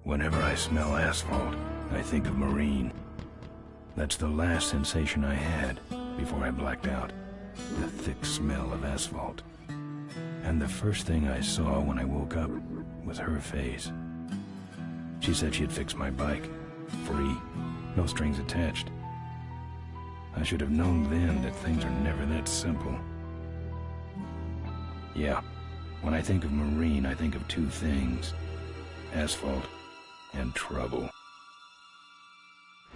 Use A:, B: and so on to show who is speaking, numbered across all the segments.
A: Whenever I smell asphalt, I think of Marine. That's the last sensation I had before I blacked out. The thick smell of asphalt. And the first thing I saw when I woke up was her face. She said she'd fix my bike. Free. No strings attached. I should have known then that things are never that simple. Yeah, when I think of Marine, I think of two things. Asphalt and trouble.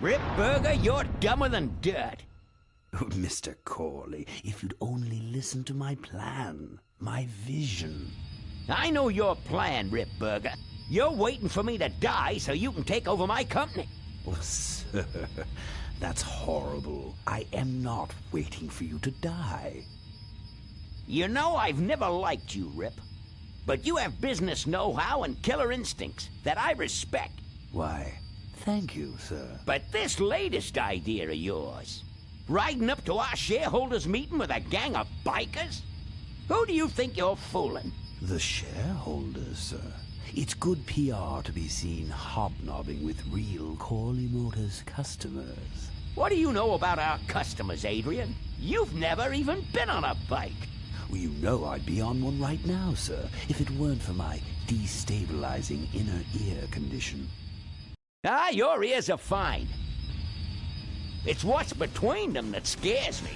B: Rip Burger, you're dumber than dirt.
C: Oh, Mr. Corley, if you'd only listen to my plan, my vision.
B: I know your plan, Rip Burger. You're waiting for me to die so you can take over my company.
C: Oh, sir, that's horrible. I am not waiting for you to die.
B: You know I've never liked you, Rip. But you have business know-how and killer instincts that I respect.
C: Why, thank you, sir.
B: But this latest idea of yours, riding up to our shareholders' meeting with a gang of bikers? Who do you think you're fooling?
C: The shareholders, sir. It's good PR to be seen hobnobbing with real Corley Motors customers.
B: What do you know about our customers, Adrian? You've never even been on a bike.
C: Well, you know I'd be on one right now, sir, if it weren't for my destabilizing inner ear condition.
B: Ah, your ears are fine. It's what's between them that scares me.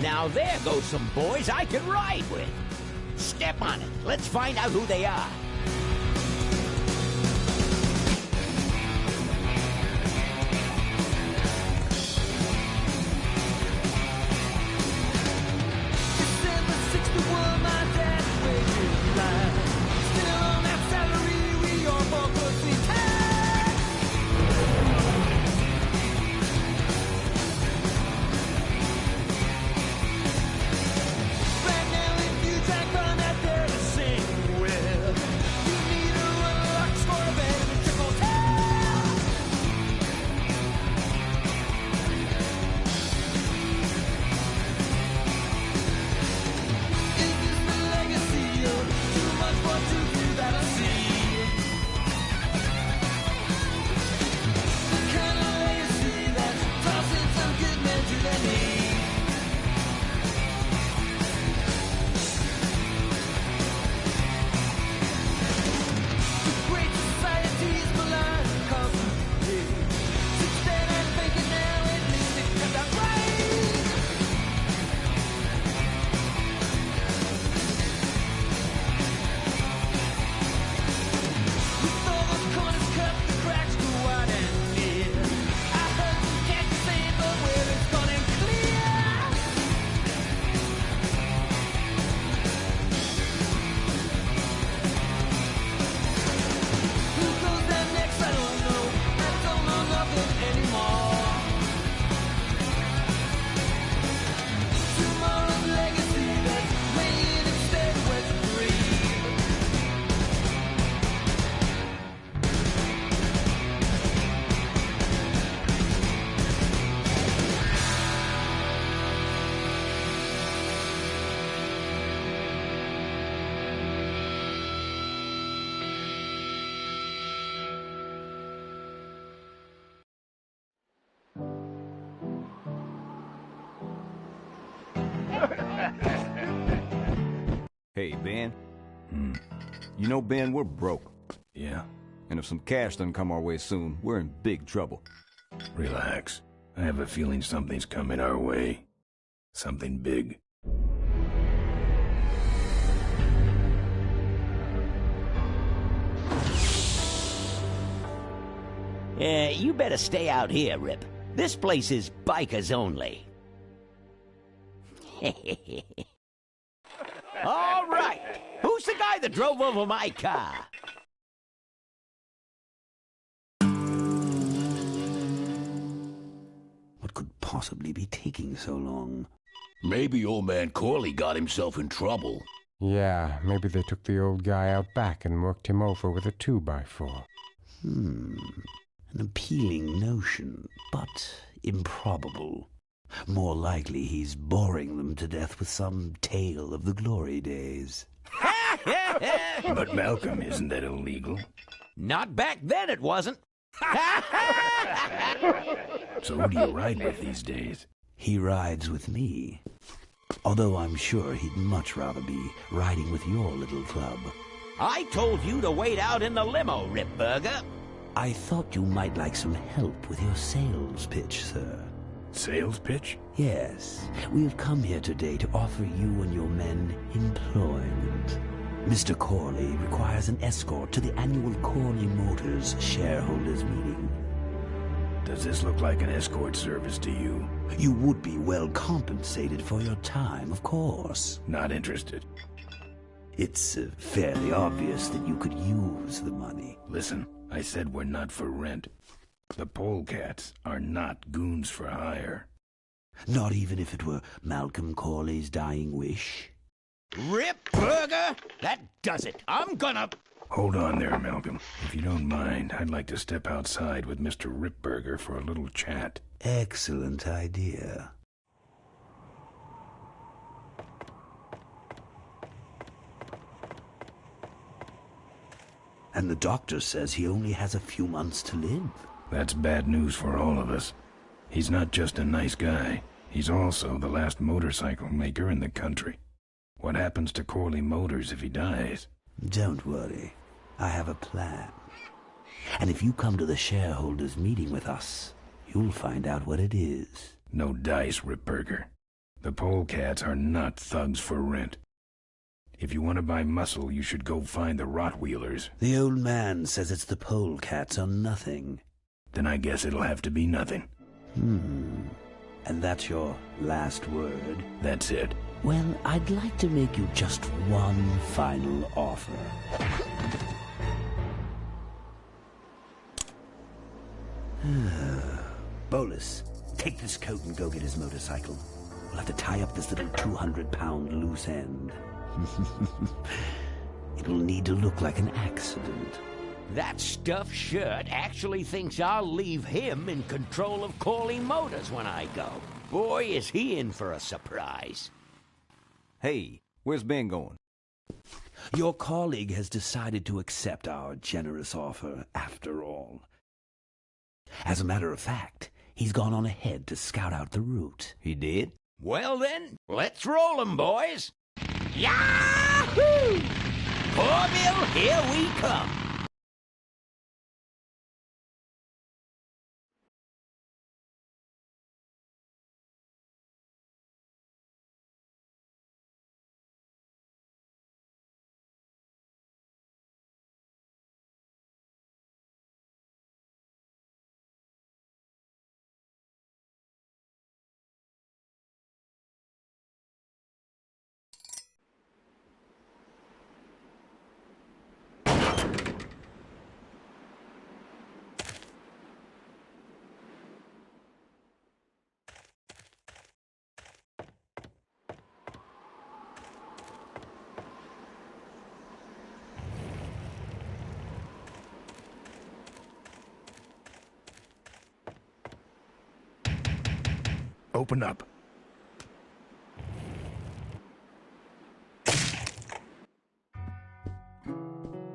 B: Now there goes some boys I can ride with. Step on it. Let's find out who they are.
D: Hey, Ben. You know, Ben, we're broke.
A: Yeah?
D: And if some cash doesn't come our way soon, we're in big trouble.
A: Relax. I have a feeling something's coming our way. Something big.
B: You better stay out here, Rip. This place is bikers only. All right. Who's the guy that drove over my car?
C: What could possibly be taking so long?
E: Maybe old man Corley got himself in trouble.
F: Yeah, maybe they took the old guy out back and worked him over with a 2x4.
C: An appealing notion, but improbable. More likely he's boring them to death with some tale of the glory days.
A: But Malcolm, isn't that illegal?
B: Not back then, it wasn't.
A: So who do you ride with these days?
C: He rides with me. Although I'm sure he'd much rather be riding with your little club.
B: I told you to wait out in the limo, Ripburger.
C: I thought you might like some help with your sales pitch, sir.
A: Sales pitch?
C: Yes, we have come here today to offer you and your men employment. Mr. Corley requires an escort to the annual Corley Motors shareholders meeting.
A: Does this look like an escort service to you?
C: You would be well compensated for your time, of course.
A: Not interested.
C: It's fairly obvious that you could use the money.
A: Listen, I said we're not for rent. The polecats are not goons for hire.
C: Not even if it were Malcolm Corley's dying wish?
B: Ripburger, that does it. I'm gonna...
A: Hold on there, Malcolm. If you don't mind, I'd like to step outside with Mr. Ripburger for a little chat.
C: Excellent idea. And the doctor says he only has a few months to live.
A: That's bad news for all of us. He's not just a nice guy. He's also the last motorcycle maker in the country. What happens to Corley Motors if he dies?
C: Don't worry. I have a plan. And if you come to the shareholders' meeting with us, you'll find out what it is.
A: No dice, Ripburger. The polecats are not thugs for rent. If you want to buy muscle, you should go find the Rottweilers.
C: The old man says it's the polecats or nothing.
A: Then I guess it'll have to be nothing.
C: And that's your last word?
A: That's it.
C: Well, I'd like to make you just one final offer. Bolus, take this coat and go get his motorcycle. We'll have to tie up this little 200-pound loose end. It'll need to look like an accident.
B: That stuffed shirt actually thinks I'll leave him in control of Corley Motors when I go. Boy, is he in for a surprise.
D: Hey, where's Ben going?
C: Your colleague has decided to accept our generous offer after all. As a matter of fact, he's gone on ahead to scout out the route.
D: He did?
B: Well then, let's roll 'em, boys. Yahoo! Corville, here we come.
A: Open up.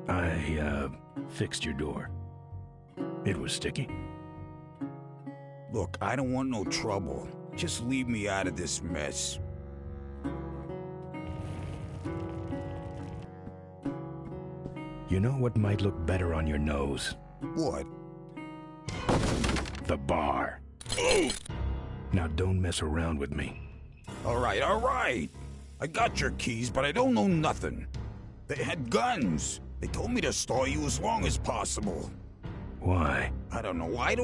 A: I fixed your door. It was sticky.
G: Look, I don't want no trouble. Just leave me out of this mess.
A: You know what might look better on your nose?
G: What?
A: The bar. Now don't mess around with me.
G: All right. I got your keys, but I don't know nothing. They had guns. They told me to stall you as long as possible.
A: Why?
G: I don't know. I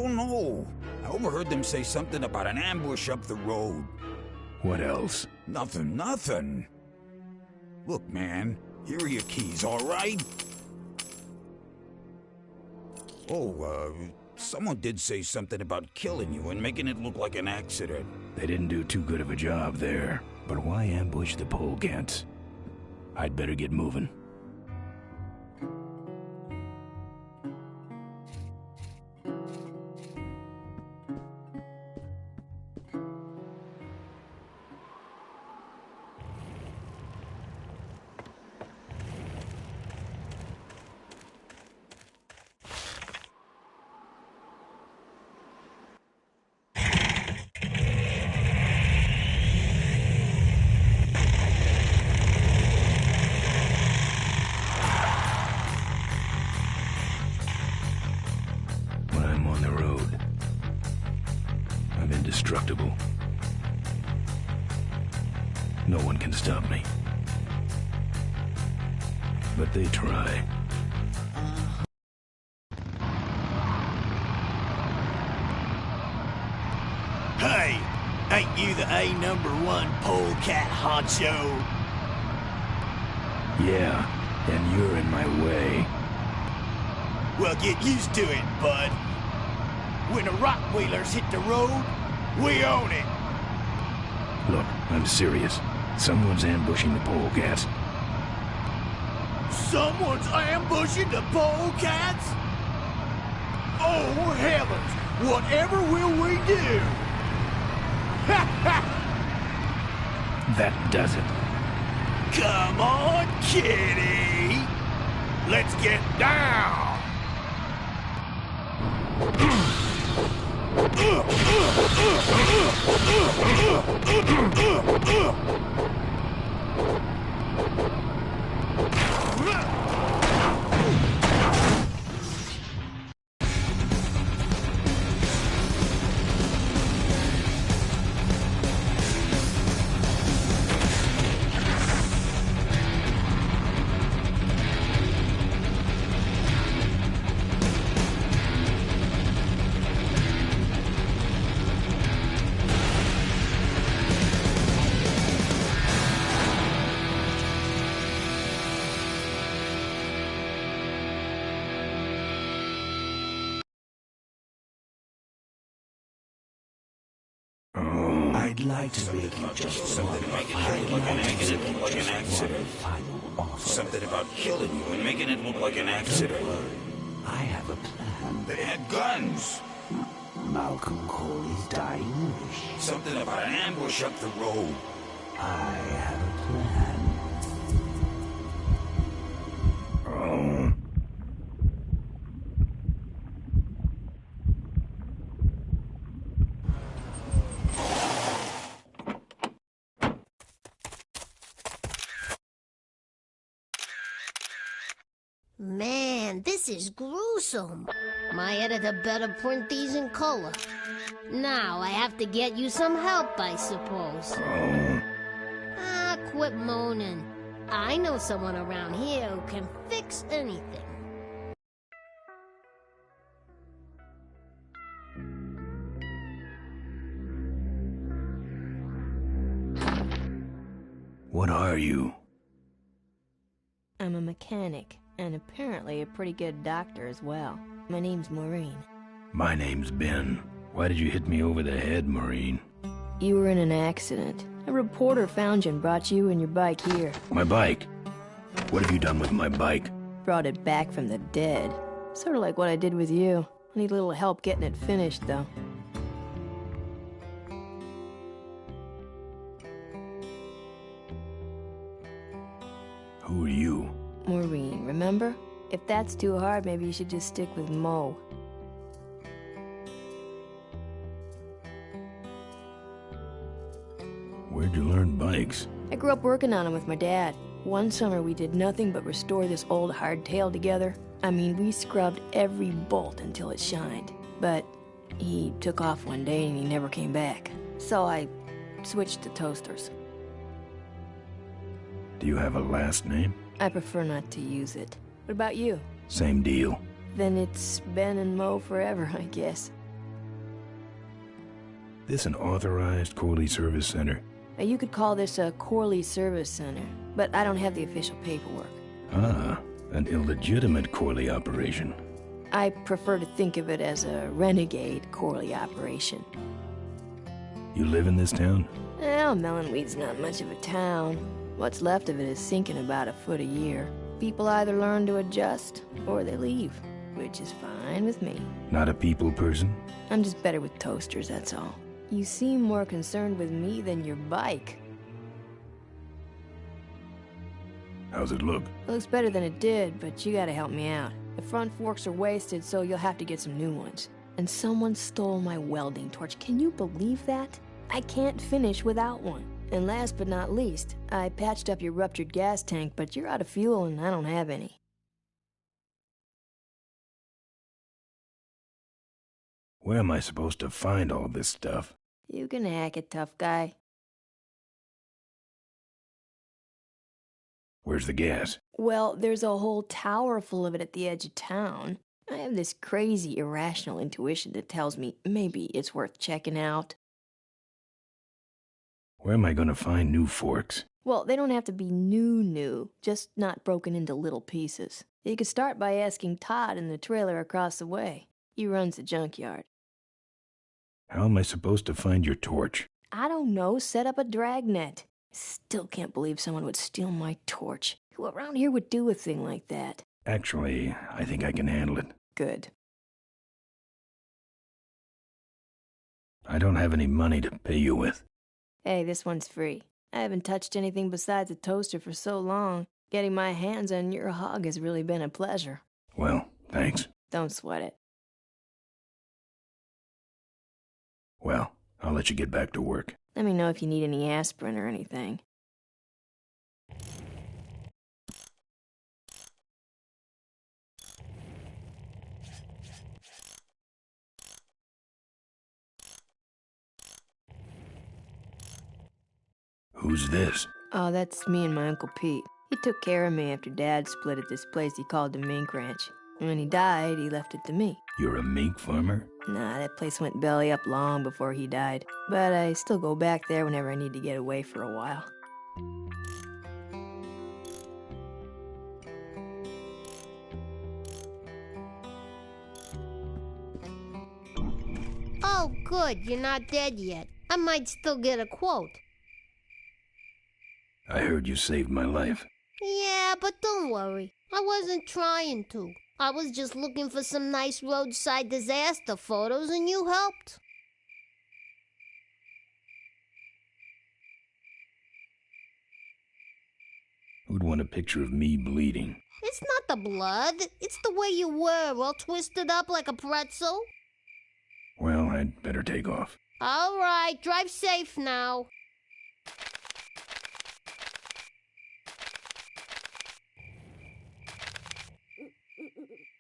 G: overheard them say something about an ambush up the road.
A: What else?
G: Nothing. Look, man, here are your keys, all right? Oh, someone did say something about killing you and making it look like an accident.
A: They didn't do too good of a job there. But why ambush the polecats? I'd better get moving. Indestructible. No one can stop me. But they try.
H: Hey! Ain't you the #1 polecat honcho?
A: Yeah, and you're in my way.
H: Well, get used to it, bud. When the rock wheelers hit the road, we own it.
A: Look, I'm serious. Someone's ambushing the polecats.
H: Someone's ambushing the polecats? Oh, heavens! Whatever will we do?
A: That does it.
H: Come on, kitty! Let's get down!
C: I'd like to make you just something about
G: Something about killing you and making it look like an accident.
C: I have a plan.
G: They had guns.
C: Malcolm Corley's dying wish.
G: Something about an ambush up the road.
C: I have a plan.
A: Oh.
I: Man, this is gruesome. My editor better print these in color. Now I have to get you some help, I suppose. Ah, quit moaning. I know someone around here who can fix anything.
A: What are you?
J: I'm a mechanic, and apparently a pretty good doctor as well. My name's Maureen.
A: My name's Ben. Why did you hit me over the head, Maureen?
J: You were in an accident. A reporter found you and brought you and your bike here.
A: My bike? What have you done with my bike?
J: Brought it back from the dead. Sort of like what I did with you. I need a little help getting it finished, though.
A: Who are you?
J: Maureen, remember? If that's too hard, maybe you should just stick with Mo.
A: Where'd you learn bikes?
J: I grew up working on them with my dad. One summer we did nothing but restore this old hardtail together. I mean, we scrubbed every bolt until it shined. But he took off one day and he never came back. So I switched to toasters.
A: Do you have a last name?
J: I prefer not to use it. What about you?
A: Same deal.
J: Then it's Ben and Mo forever, I guess.
A: This an authorized Corley Service Center?
J: You could call this a Corley Service Center, but I don't have the official paperwork.
A: Ah, an illegitimate Corley operation.
J: I prefer to think of it as a renegade Corley operation.
A: You live in this town?
J: Well, Melonweed's not much of a town. What's left of it is sinking about a foot a year. People either learn to adjust, or they leave, which is fine with me.
A: Not a people person?
J: I'm just better with toasters, that's all. You seem more concerned with me than your bike.
A: How's it look?
J: It looks better than it did, but you gotta help me out. The front forks are wasted, so you'll have to get some new ones. And someone stole my welding torch. Can you believe that? I can't finish without one. And last but not least, I patched up your ruptured gas tank, but you're out of fuel and I don't have any.
A: Where am I supposed to find all this stuff?
J: You can hack it, tough guy.
A: Where's the gas?
J: Well, there's a whole tower full of it at the edge of town. I have this crazy, irrational intuition that tells me maybe it's worth checking out.
A: Where am I gonna find new forks?
J: Well, they don't have to be new, just not broken into little pieces. You could start by asking Todd in the trailer across the way. He runs the junkyard.
A: How am I supposed to find your torch?
J: I don't know, set up a dragnet. Still can't believe someone would steal my torch. Who around here would do a thing like that?
A: Actually, I think I can handle it.
J: Good.
A: I don't have any money to pay you with.
J: Hey, this one's free. I haven't touched anything besides a toaster for so long. Getting my hands on your hog has really been a pleasure.
A: Well, thanks.
J: Don't sweat it.
A: Well, I'll let you get back to work.
J: Let me know if you need any aspirin or anything.
A: Who's this?
J: Oh, that's me and my Uncle Pete. He took care of me after Dad split at this place he called the Mink Ranch. And when he died, he left it to me.
A: You're a mink farmer?
J: Nah, that place went belly up long before he died. But I still go back there whenever I need to get away for a while.
I: Oh, good, you're not dead yet. I might still get a quote.
A: I heard you saved my life.
I: Yeah, but don't worry. I wasn't trying to. I was just looking for some nice roadside disaster photos and you helped.
A: Who'd want a picture of me bleeding?
I: It's not the blood. It's the way you were, all twisted up like a pretzel.
A: Well, I'd better take off.
I: All right, drive safe now.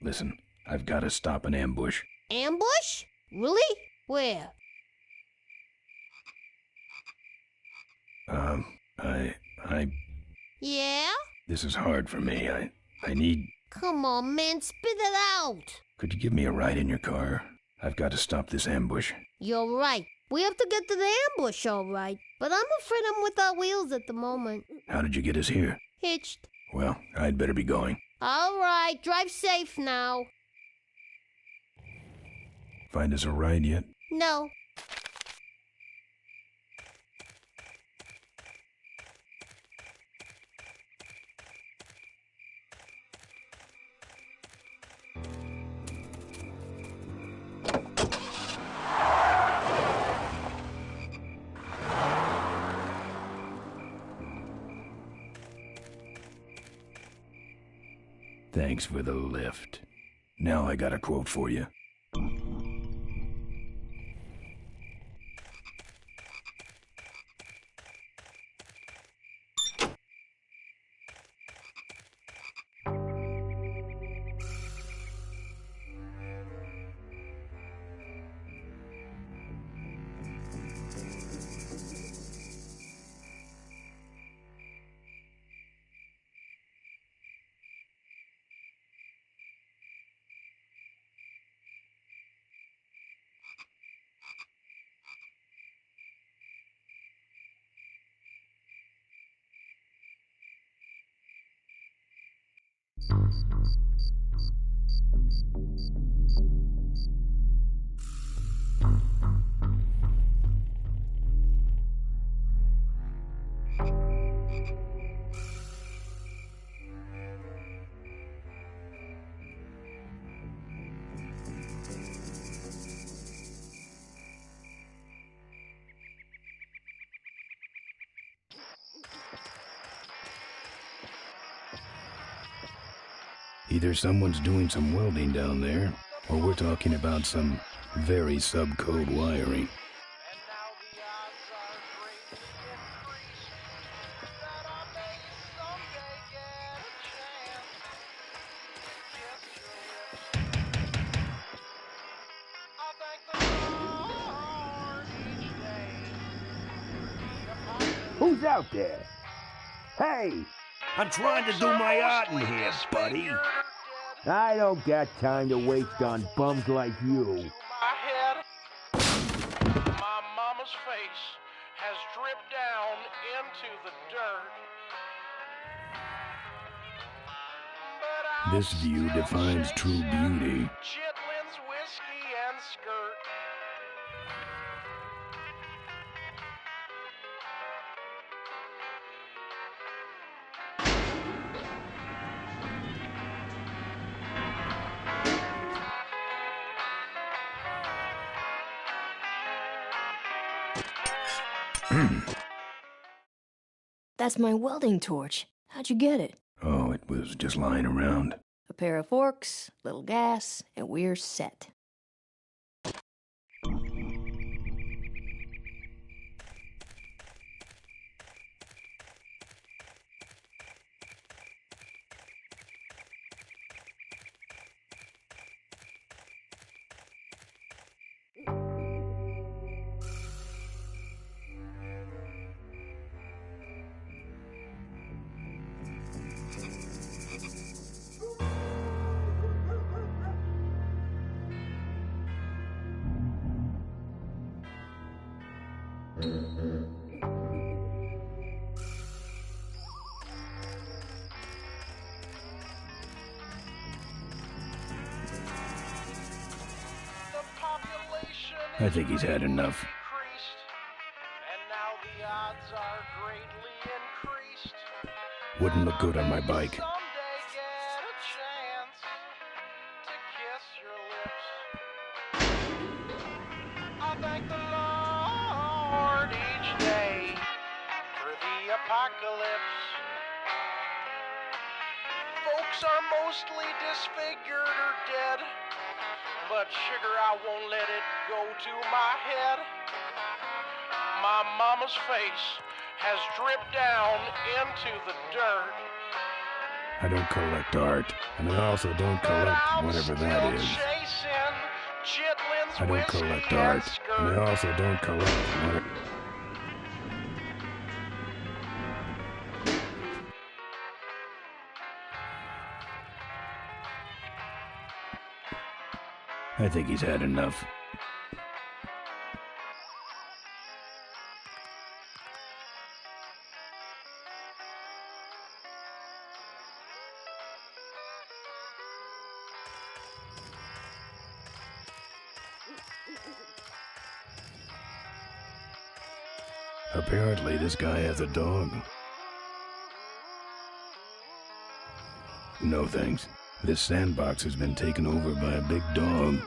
A: Listen, I've got to stop an ambush.
I: Ambush? Really? Where? Yeah?
A: This is hard for me. I need...
I: Come on, man, spit it out.
A: Could you give me a ride in your car? I've got to stop this ambush.
I: You're right. We have to get to the ambush, all right. But I'm afraid I'm without wheels at the moment.
A: How did you get us here?
I: Hitched.
A: Well, I'd better be going.
I: All right, drive safe now.
A: Find us a ride yet?
I: No.
A: Thanks for the lift. Now I got a quote for you. Either someone's doing some welding down there, or we're talking about some very subcode wiring.
K: Who's out there? Hey! I'm trying to do my art in here, buddy. I don't got time to waste on bums like you.
L: My mama's face has dripped down into the dirt.
A: This view defines true beauty.
L: Chitlin's whiskey and skirt.
J: That's my welding torch. How'd you get it?
A: Oh, it was just lying around.
J: A pair of forks, little gas, and we're set.
A: I think he's had enough.
L: And now the odds are greatly increased.
A: Wouldn't look good on my bike.
L: Someday get a chance to kiss your lips. I thank the Lord each day for the apocalypse. Folks are mostly disfigured or dead, but sugar, I won't let it go to my head. My mama's face has dripped down into the dirt.
A: I don't collect art, and I also don't collect whatever that is. I don't collect art, and I also don't collect whatever... I think he's had enough. Apparently, this guy has a dog. No thanks. This sandbox has been taken over by a big dog.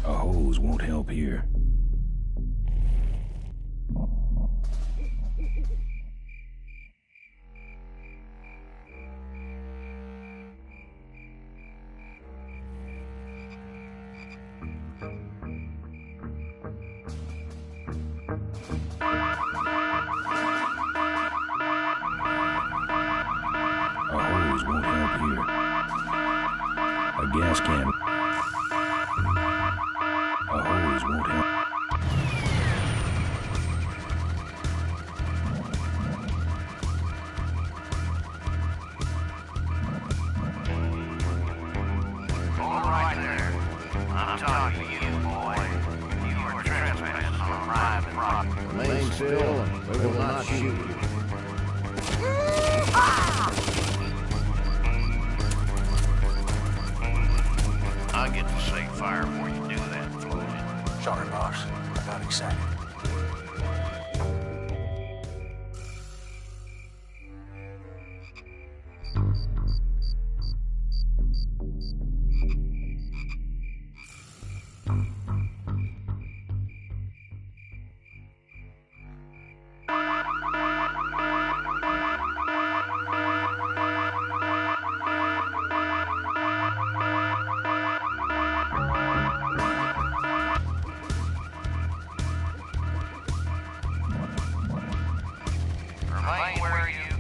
A: A hose won't help here. gas can. A hose won't help.
M: All right there. I'm talking to you, boy. You are trespassing on private property.
N: Remain still, and we will not shoot you.
M: I'll get the safe fire before you do that, Floyd.
O: Sorry, boss. I got excited.
M: Remain where you...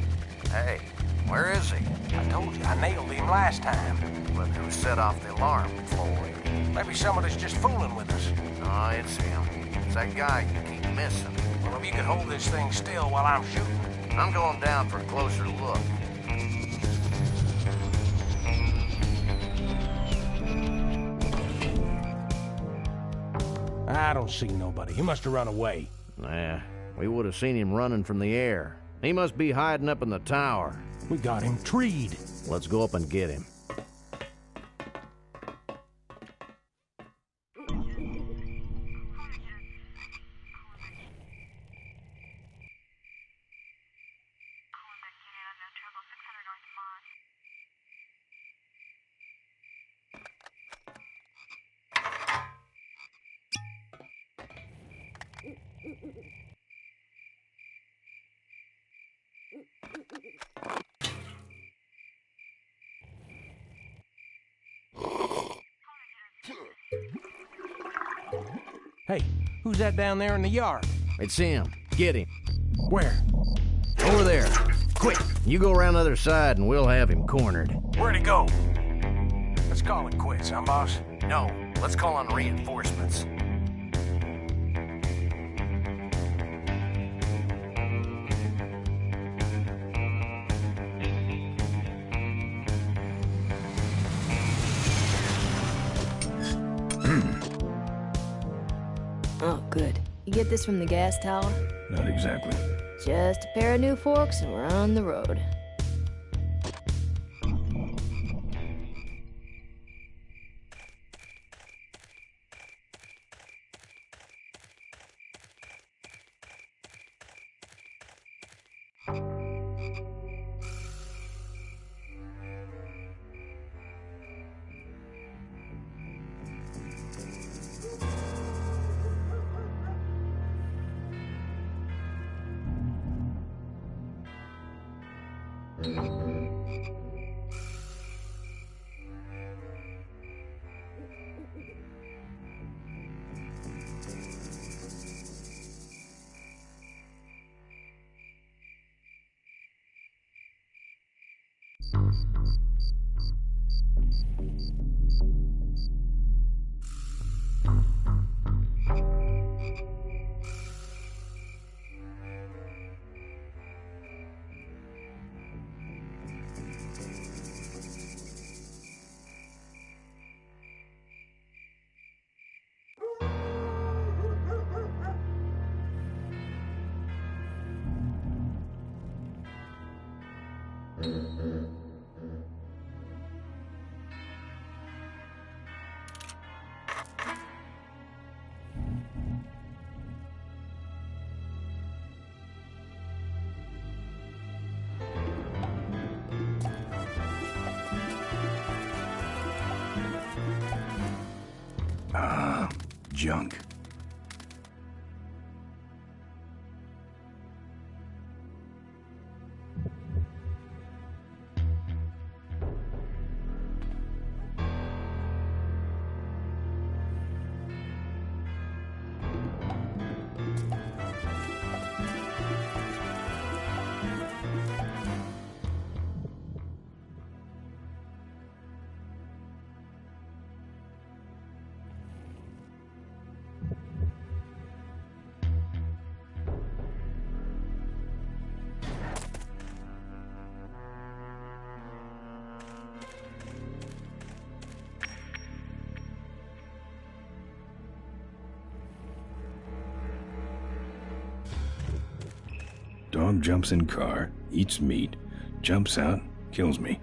M: Hey, where is he?
O: I told you, I nailed him last time.
M: Look who set off the alarm, Floyd.
O: Maybe somebody's just fooling with us.
M: No, it's him. It's that guy you keep missing.
O: Well, if you could hold this thing still while I'm shooting.
M: I'm going down for a closer look.
O: I don't see nobody. He must have run away.
N: Nah, we would have seen him running from the air. He must be hiding up in the tower.
O: We got him treed.
N: Let's go up and get him.
O: Hey, who's that down there in the yard?
N: It's him. Get him.
O: Where?
N: Over there. Quick, you go around the other side and we'll have him cornered.
O: Where'd he go? Let's call it quits, huh, boss?
M: No, let's call on reinforcements.
J: Oh, good. You get this from the gas tower?
A: Not exactly.
J: Just a pair of new forks and we're on the road.
A: Junk. Dog jumps in car, eats meat, jumps out, kills me.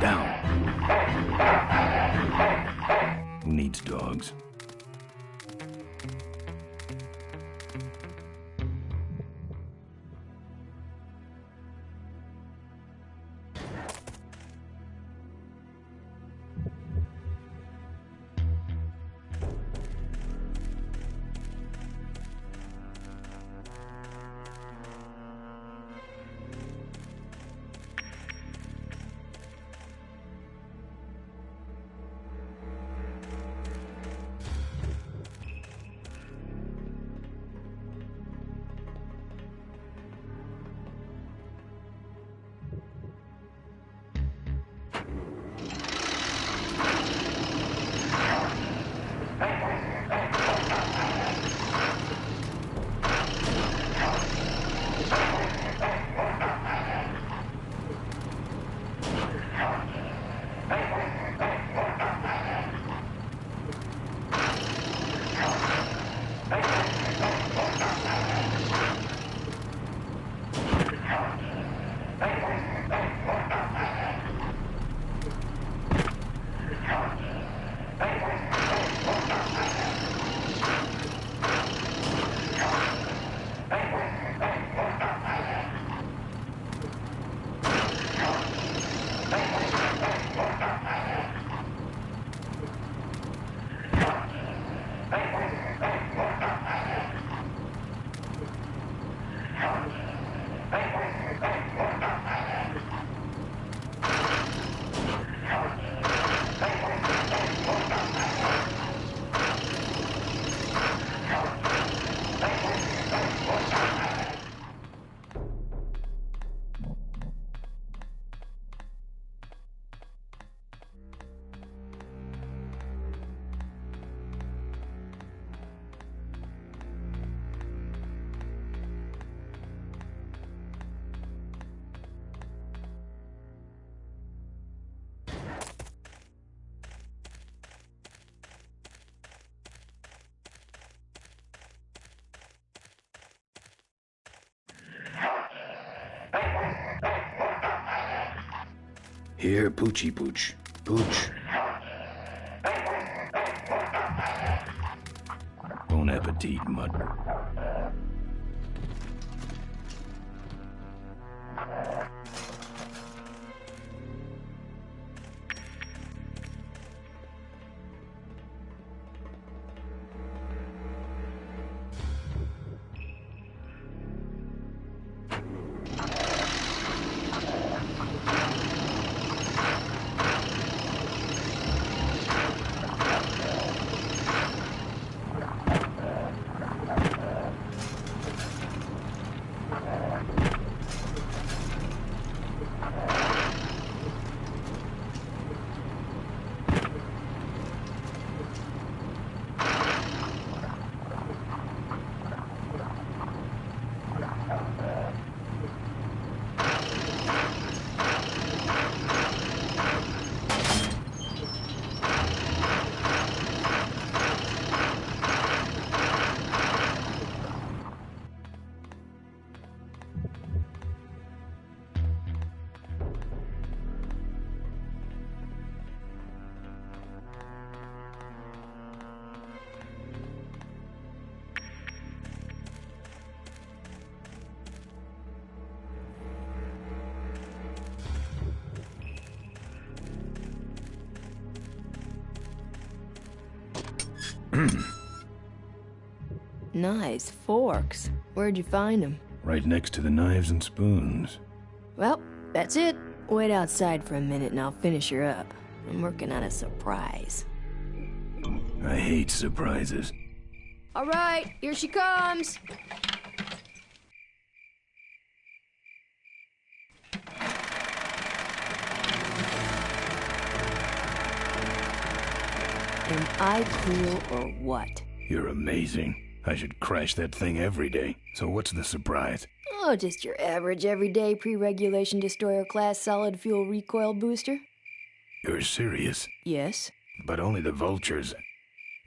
A: Down. Who needs dogs? Here, Poochie Pooch. Pooch. Bon appetit, Mutt.
J: Nice forks. Where'd you find them?
A: Right next to the knives and spoons.
J: Well, that's it. Wait outside for a minute and I'll finish her up. I'm working on a surprise.
A: I hate surprises.
J: All right, here she comes. Am I cool or what?
A: You're amazing. I should crash that thing every day. So what's the surprise?
J: Oh, just your average everyday pre-regulation destroyer class solid fuel recoil booster.
A: You're serious?
J: Yes.
A: But only the vultures.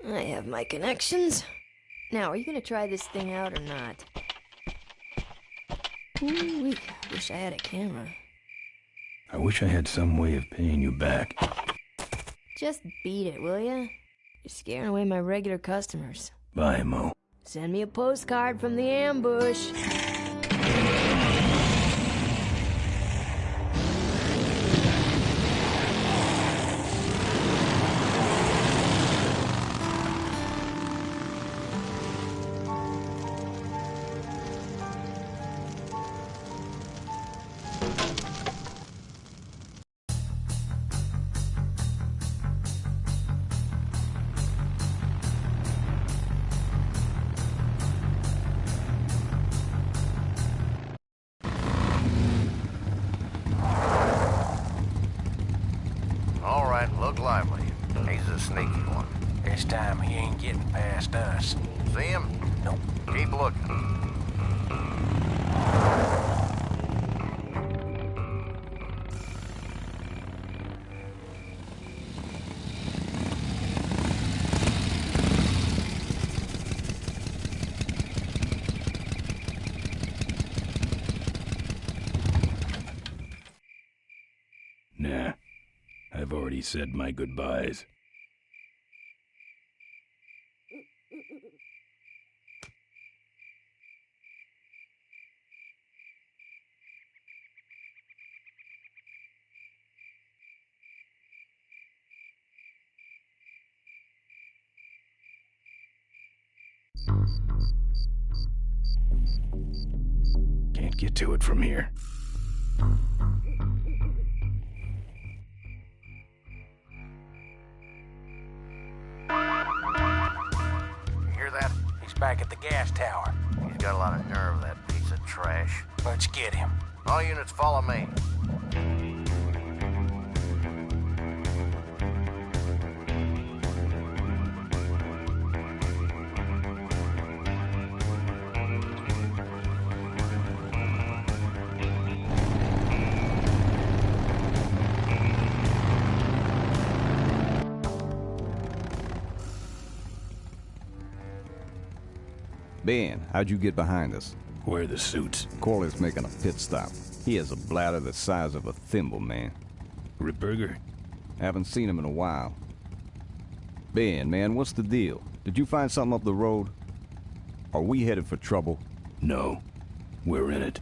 J: I have my connections. Now, are you gonna try this thing out or not? Ooh, wish I had a camera.
A: I wish I had some way of paying you back.
J: Just beat it, will ya? You're scaring away my regular customers.
A: Bye, Mo.
J: Send me a postcard from the ambush.
M: All right, look lively. He's a sneaky one.
O: This time he ain't getting past us.
M: See him?
O: Nope.
M: Keep looking.
A: Nah. I've already said my goodbyes. Can't get to it from here.
M: You hear that?
O: He's back at the gas tower.
M: He's got a lot of nerve, that piece of trash.
O: Let's get him.
M: All units follow me.
D: Ben, how'd you get behind us?
A: Where are the suits?
D: Corley's making a pit stop. He has a bladder the size of a thimble, man.
A: Ripburger?
D: Haven't seen him in a while. Ben, man, what's the deal? Did you find something up the road? Are we headed for trouble?
A: No. We're in it.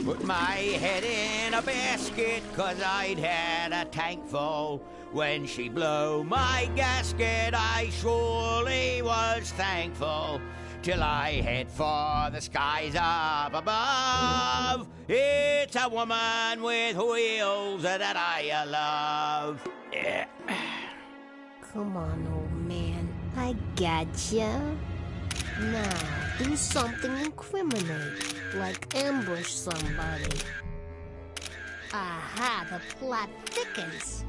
B: Put my head in a basket, 'cause I'd had a tank full. When she blew my gasket, I surely was thankful. Till I head for the skies up above. It's a woman with wheels that I love. Yeah.
I: Come on, old man. I gotcha. Now, do something incriminating, like ambush somebody. Aha, the plot thickens.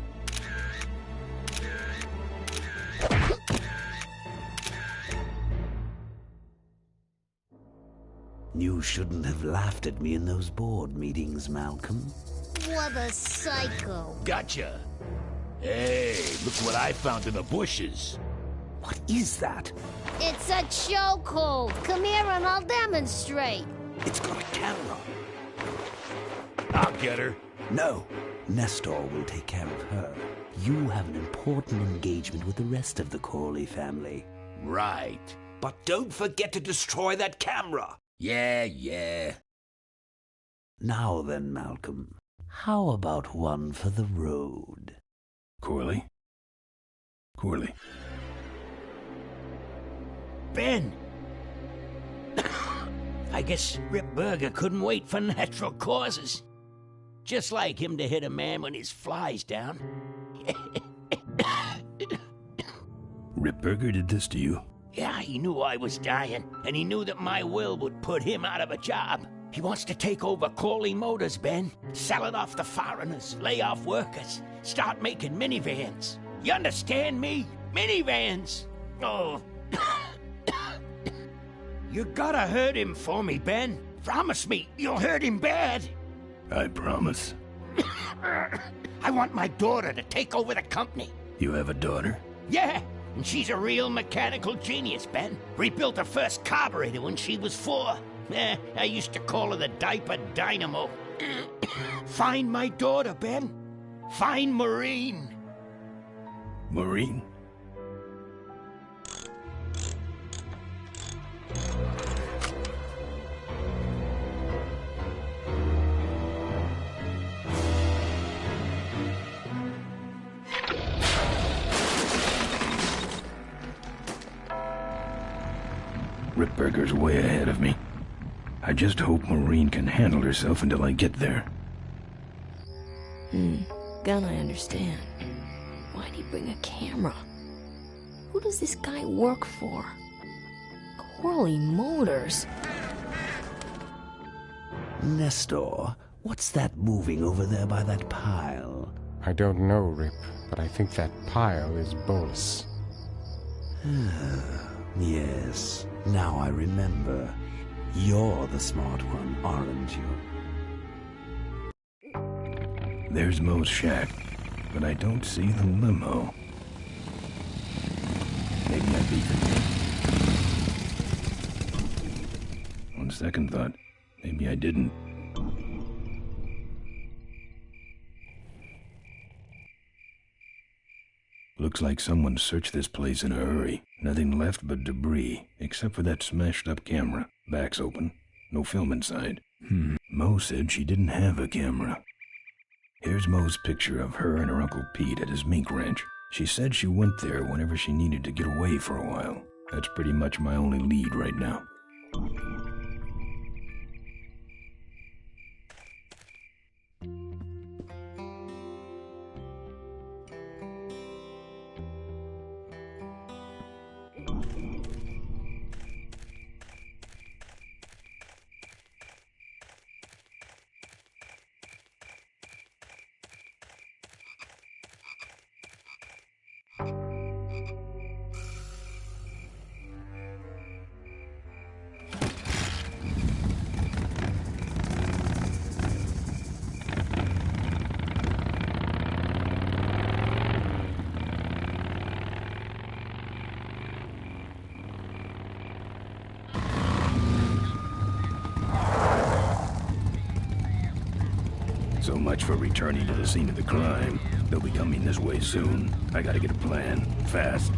C: You shouldn't have laughed at me in those board meetings, Malcolm.
I: What a psycho.
E: Gotcha. Hey, look what I found in the bushes.
C: What is that?
I: It's a chokehold. Come here and I'll demonstrate.
C: It's got a camera.
E: I'll get her.
C: No, Nestor will take care of her. You have an important engagement with the rest of the Corley family.
E: Right.
C: But don't forget to destroy that camera.
E: Yeah.
C: Now then, Malcolm, how about one for the road?
A: Corley? Corley.
B: Ben! I guess Rip Burger couldn't wait for natural causes. Just like him to hit a man when his fly's down.
A: Ripburger did this to you?
B: Yeah, he knew I was dying, and he knew that my will would put him out of a job. He wants to take over Corley Motors, Ben. Sell it off to foreigners, lay off workers, start making minivans. You understand me? Minivans! Oh. You gotta hurt him for me, Ben. Promise me you'll hurt him bad.
A: I promise.
B: I want my daughter to take over the company.
A: You have a daughter?
B: Yeah, and she's a real mechanical genius, Ben. Rebuilt her first carburetor when she was 4. I used to call her the diaper dynamo. Find my daughter, Ben. Find Maureen.
A: Maureen? Ripburger's way ahead of me. I just hope Maureen can handle herself until I get there.
J: Gun, I understand. Why'd he bring a camera? Who does this guy work for? Corley Motors.
C: Nestor, what's that moving over there by that pile?
F: I don't know, Rip, but I think that pile is Bolus.
C: Yes, now I remember. You're the smart one, aren't you?
A: There's Mo's shack, but I don't see the limo. Maybe I beat them. On second thought, maybe I didn't. Looks like someone searched this place in a hurry. Nothing left but debris, except for that smashed up camera. Back's open. No film inside. Mo said she didn't have a camera. Here's Mo's picture of her and her Uncle Pete at his mink ranch. She said she went there whenever she needed to get away for a while. That's pretty much my only lead right now. So much for returning to the scene of the crime. They'll be coming this way soon. I gotta get a plan. Fast.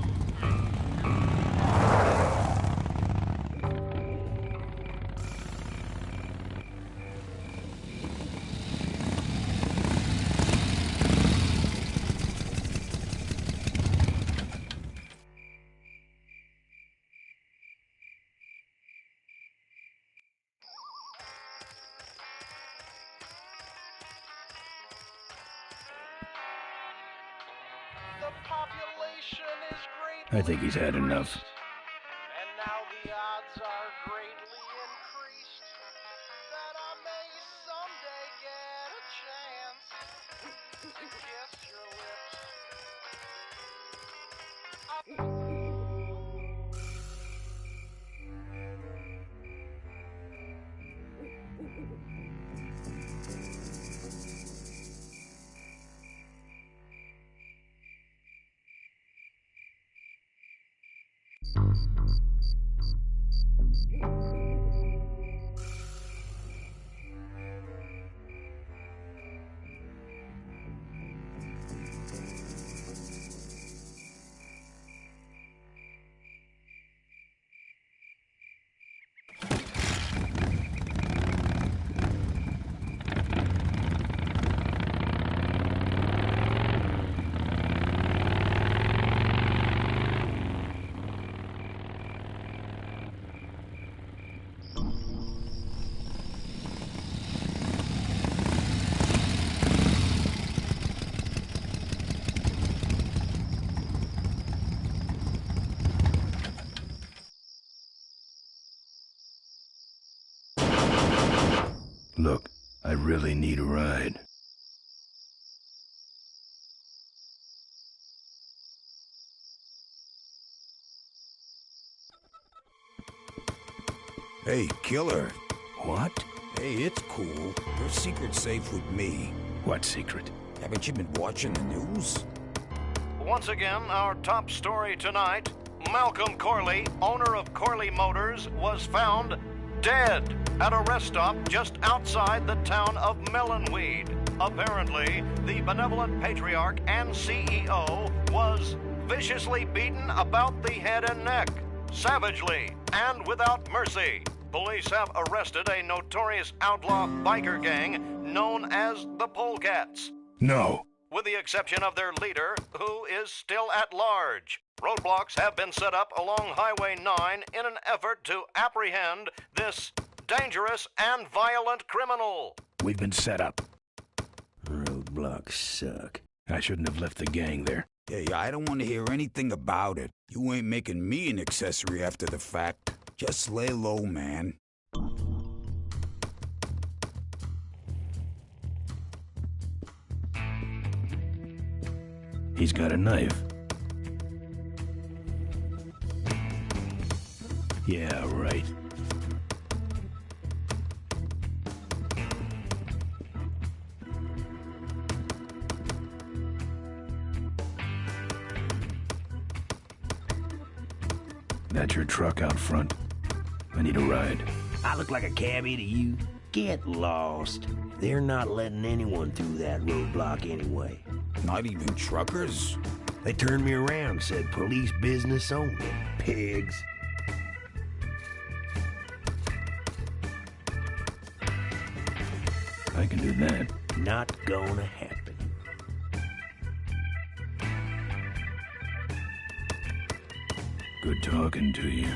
A: I think he's had enough.
L: And now the odds are greatly increased that I may someday get a chance to kiss your
A: Look, I really need a ride.
G: Hey, killer.
A: What?
G: Hey, it's cool. Your secret's safe with me.
A: What secret?
G: Haven't you been watching the news?
M: Once again, our top story tonight, Malcolm Corley, owner of Corley Motors, was found dead at a rest stop just outside the town of Melonweed. Apparently, the benevolent patriarch and CEO was viciously beaten about the head and neck, savagely and without mercy. Police have arrested a notorious outlaw biker gang known as the Polecats.
A: No.
M: With the exception of their leader, who is still at large. Roadblocks have been set up along Highway 9 in an effort to apprehend this dangerous and violent criminal.
A: We've been set up.
C: Roadblocks suck.
A: I shouldn't have left the gang there.
G: Hey, I don't want to hear anything about it. You ain't making me an accessory after the fact. Just lay low, man.
A: He's got a knife. Yeah, right. That's your truck out front. I need a ride.
C: I look like a cabbie to you? Get lost. They're not letting anyone through that roadblock anyway.
G: Not even truckers?
C: They turned me around, said police business only. Pigs.
A: I can do that.
C: Not gonna happen.
A: Good talking to you.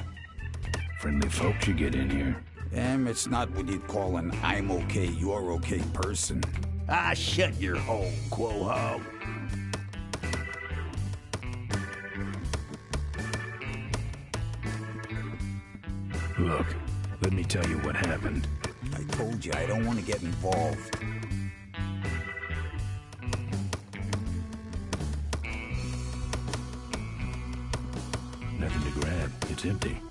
A: Friendly folks you get in here.
G: It's not what you'd call an I'm okay, you're okay person.
C: Ah, shut your hole, Quahog.
A: Look, let me tell you what happened.
G: I told you I don't want to get involved.
A: Nothing to grab. It's empty.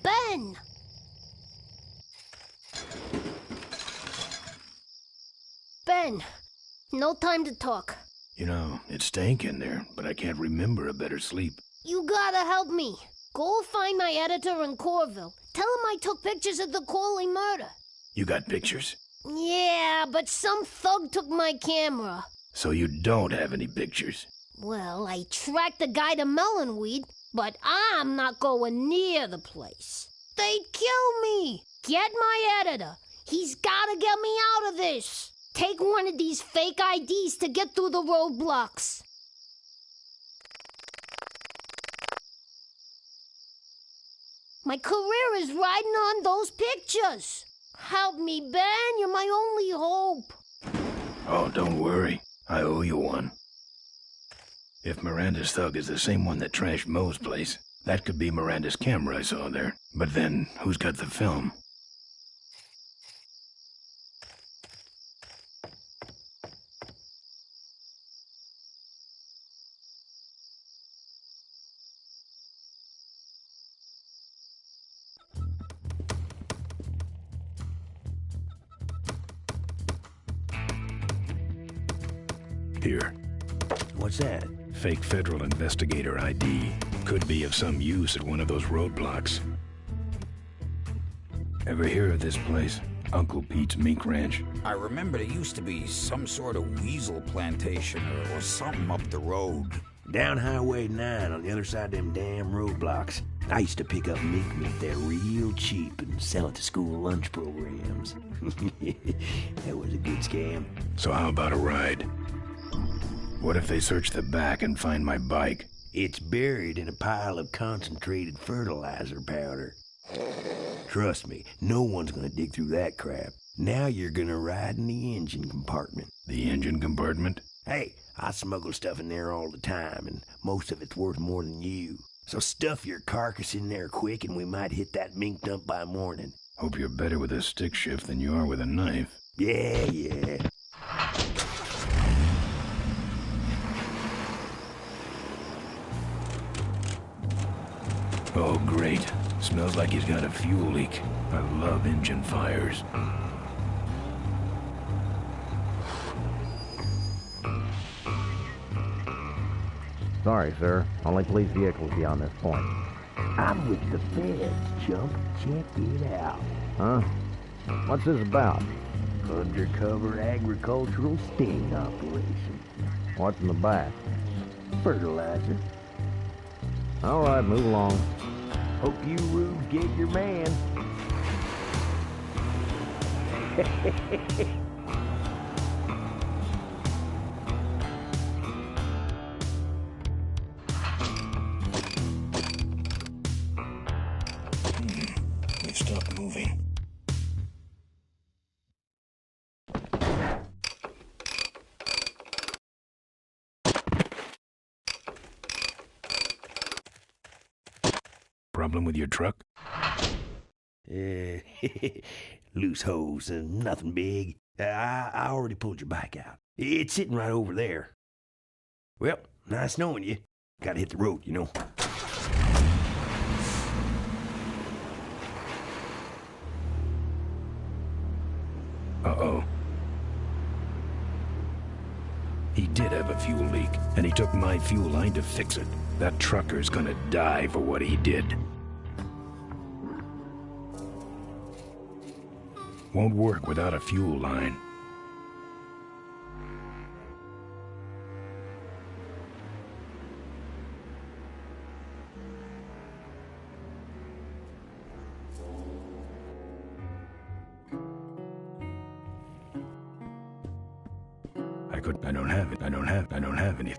I: Ben! Ben, no time to talk.
A: You know, it stank in there, but I can't remember a better sleep.
I: You gotta help me. Go find my editor in Corville. Tell him I took pictures of the Corley murder.
A: You got pictures?
I: Yeah, but some thug took my camera.
A: So you don't have any pictures?
I: Well, I tracked the guy to Melonweed, but I'm not going near the place. They'd kill me. Get my editor. He's gotta get me out of this. Take one of these fake IDs to get through the roadblocks. My career is riding on those pictures. Help me, Ben. You're my only hope.
A: Oh, don't worry. I owe you one. If Miranda's thug is the same one that trashed Moe's place, that could be Miranda's camera I saw there. But then, who's got the film? Here.
C: What's that?
A: Fake federal investigator ID. Could be of some use at one of those roadblocks. Ever hear of this place? Uncle Pete's Mink Ranch?
G: I remember there used to be some sort of weasel plantation or something up the road.
C: Down Highway 9 on the other side of them damn roadblocks. I used to pick up mink meat there real cheap and sell it to school lunch programs. That was a good scam.
A: So how about a ride? What if they search the back and find my bike?
C: It's buried in a pile of concentrated fertilizer powder. Trust me, no one's gonna dig through that crap. Now you're gonna ride in the engine compartment.
A: The engine compartment?
C: Hey, I smuggle stuff in there all the time, and most of it's worth more than you. So stuff your carcass in there quick, and we might hit that mink dump by morning.
A: Hope you're better with a stick shift than you are with a knife.
C: Yeah.
A: Oh, great. Smells like he's got a fuel leak. I love engine fires.
N: Sorry, sir. Only police vehicles beyond this point.
K: I'm with the feds, chump. Check it out.
N: Huh? What's this about?
K: Undercover agricultural sting operation.
N: What's in the back?
K: Fertilizer.
N: All right, move along.
K: Hope you rubes get your man.
A: We stopped moving. Problem with your truck?
C: Loose hose, nothing big. I already pulled your bike out. It's sitting right over there. Well, nice knowing you. Gotta hit the road, you know.
A: Uh-oh. He did have a fuel leak, and he took my fuel line to fix it. That trucker's gonna die for what he did. Won't work without a fuel line.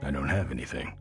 A: I don't have anything.